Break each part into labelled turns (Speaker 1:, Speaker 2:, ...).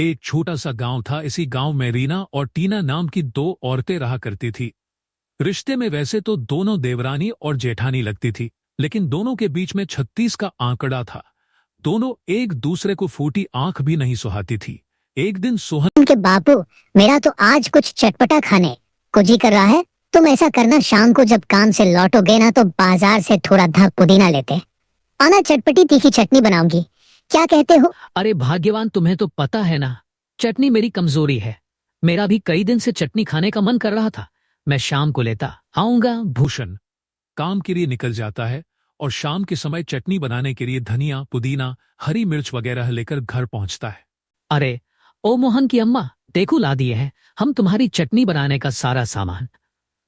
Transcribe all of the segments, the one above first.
Speaker 1: एक छोटा सा गांव था। इसी गांव में रीना और टीना नाम की दो औरतें रहा करती थी। रिश्ते में वैसे तो दोनों देवरानी और जेठानी लगती थी, लेकिन दोनों के बीच में 36 का आंकड़ा था। दोनों एक दूसरे को फूटी आंख भी नहीं सुहाती थी। एक दिन सोहन
Speaker 2: के बापू, मेरा तो आज कुछ चटपटा खाने को जी कर रहा है। तुम ऐसा करना, शाम को जब काम से लौटोगे ना तो बाजार से थोड़ा धा पुदीना लेते आना, चटपटी तीखी चटनी बनाऊंगी। क्या कहते हो?
Speaker 3: अरे भाग्यवान, तुम्हें तो पता है ना, चटनी मेरी कमजोरी है। मेरा भी कई दिन से चटनी खाने का मन कर रहा था। मैं शाम को लेता आऊंगा।
Speaker 1: भूषण काम के लिए निकल जाता है और शाम के समय चटनी बनाने के लिए धनिया, पुदीना, हरी मिर्च वगैरह लेकर घर पहुंचता है।
Speaker 3: अरे ओ मोहन की अम्मा, देखो ला दिए हैं हम तुम्हारी चटनी बनाने का सारा सामान।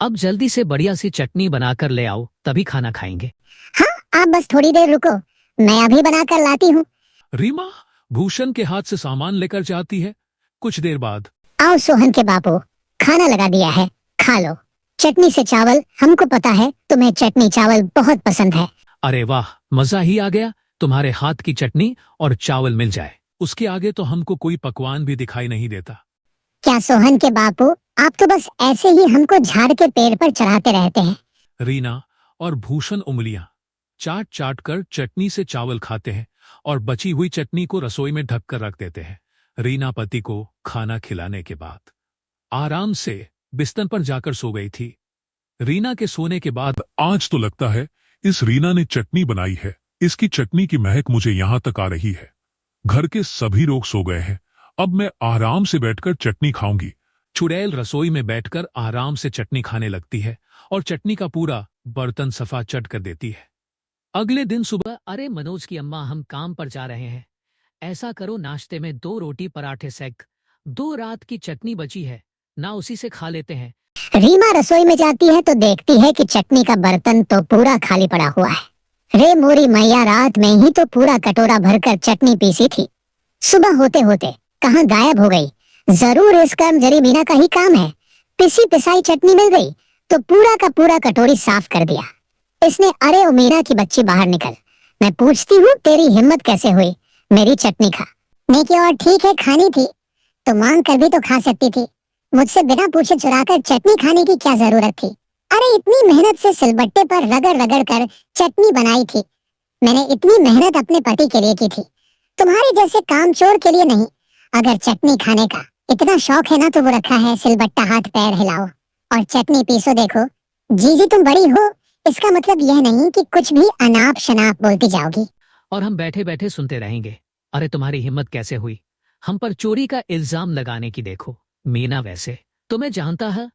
Speaker 3: अब जल्दी से बढ़िया सी चटनी बनाकर ले आओ, तभी खाना खाएंगे।
Speaker 2: हाँ, आप बस थोड़ी देर रुको, मैं अभी बनाकर लाती हूँ।
Speaker 1: रीमा भूषण के हाथ से सामान लेकर जाती है। कुछ देर बाद,
Speaker 2: आओ सोहन के बापू, खाना लगा दिया है, खा लो। चटनी से चावल, हमको पता है तुम्हें चटनी चावल बहुत पसंद है।
Speaker 3: अरे वाह, मजा ही आ गया। तुम्हारे हाथ की चटनी और चावल मिल जाए,
Speaker 1: उसके आगे तो हमको कोई पकवान भी दिखाई नहीं देता।
Speaker 2: क्या सोहन के बापू, आप तो बस ऐसे ही हमको झाड़ के पेड़ पर चढ़ाते रहते हैं।
Speaker 1: रीना और भूषण उंगलियां चाट चाट कर चटनी से चावल खाते हैं और बची हुई चटनी को रसोई में ढक कर रख देते हैं। रीना पति को खाना खिलाने के बाद आराम से बिस्तर पर जाकर सो गई थी। रीना के सोने के बाद,
Speaker 4: आज तो लगता है इस रीना ने चटनी बनाई है। इसकी चटनी की महक मुझे यहाँ तक आ रही है। घर के सभी लोग सो गए हैं, अब मैं आराम से बैठकर चटनी खाऊंगी।
Speaker 1: चुड़ैल रसोई में बैठकर आराम से चटनी खाने लगती है और चटनी का पूरा बर्तन सफा चट कर देती है।
Speaker 3: अगले दिन सुबह, अरे मनोज की अम्मा, हम काम पर जा रहे हैं। ऐसा करो, नाश्ते में 2 रोटी पराठे सेक, 2 रात की चटनी बची है ना, उसी से खा लेते हैं।
Speaker 2: रीमा रसोई में जाती है तो देखती है कि चटनी का बर्तन तो पूरा खाली पड़ा हुआ है। रे मोरी मैया, रात में ही तो पूरा कटोरा भरकर चटनी पीसी थी, सुबह होते होते कहाँ गायब हो गई। जरूर इस कर्मजरी मीना का ही काम है। पिसी पिसाई चटनी मिल गई तो पूरा का पूरा कटोरी साफ कर दिया इसने। अरे ओ मीना की बच्ची, बाहर निकल, मैं पूछती हूँ तेरी हिम्मत कैसे हुई मेरी चटनी खाने की? और ठीक है, खानी थी तो मांग कर भी तो खा सकती थी, मुझसे बिना पूछे चुराकर चटनी खाने की क्या जरूरत थी? अरे इतनी मेहनत से सिलबट्टे पर रगड़ रगड़ कर चटनी बनाई थी मैंने, इतनी मेहनत अपने पति के लिए की थी, तुम्हारे जैसे कामचोर के लिए नहीं। अगर चटनी खाने का इतना शौक है ना तो वो रखा है सिलबट्टा, हाथ पैर हिलाओ और चटनी पीसो। देखो जीजी, तुम बड़ी हो, इसका मतलब यह नहीं कि कुछ भी अनाप शनाप बोलती जाओगी।
Speaker 3: और हम बैठे बैठे सुनते रहेंगे। अरे तुम्हारी हिम्मत कैसे हुई हम पर चोरी का इल्जाम लगाने की? देखो मीना, वैसे तुम्हें जानता है।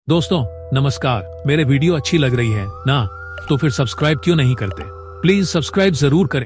Speaker 1: दोस्तों नमस्कार, मेरे वीडियो अच्छी लग रही है ना तो फिर सब्सक्राइब क्यों नहीं करते? प्लीज सब्सक्राइब जरूर करें।